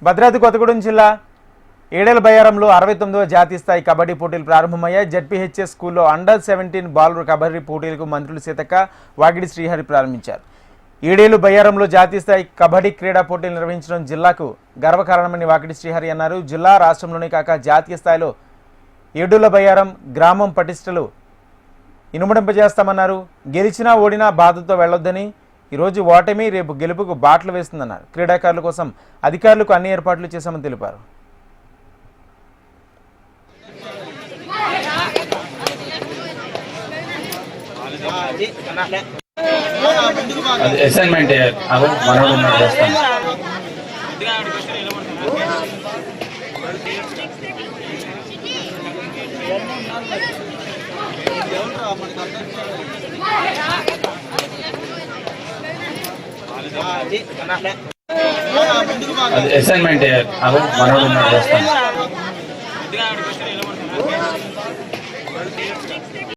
భద్రాద్రి కొత్తగూడెం జిల్లా ఏడేల బయ్యారంలో 69వ జాతీయ స్థాయి కబడ్డీ పోటీలు ప్రారంభమయ్యాయి. జెడ్పీహెచ్ఎస్ స్కూల్లో అండర్-17 బాలుర కబడ్డీ పోటీలకు మంత్రులు సీతక్క, వాగిడి శ్రీహరి ప్రారంభించారు. ఏడేలు బయ్యారంలో జాతీయ స్థాయి కబడ్డీ క్రీడా పోటీలు నిర్వహించడం జిల్లాకు గర్వకారణమని వాగిడి శ్రీహరి అన్నారు. జిల్లా రాష్ట్రంలోనే కాక జాతీయ స్థాయిలో ఏడేల బయ్యారం గ్రామం పటిష్టలు ఇనుమడింపజేస్తామన్నారు. గెలిచినా ఓడినా బాధతో వెళ్లొద్దని, ఈరోజు ఓటమి రేపు గెలుపుకు బాటలు వేస్తుందన్నారు. క్రీడాకారుల కోసం అధికారులకు అన్ని ఏర్పాట్లు చేశామని తెలిపారు. అసైన్మెంట్ మనోడు చేస్తాను.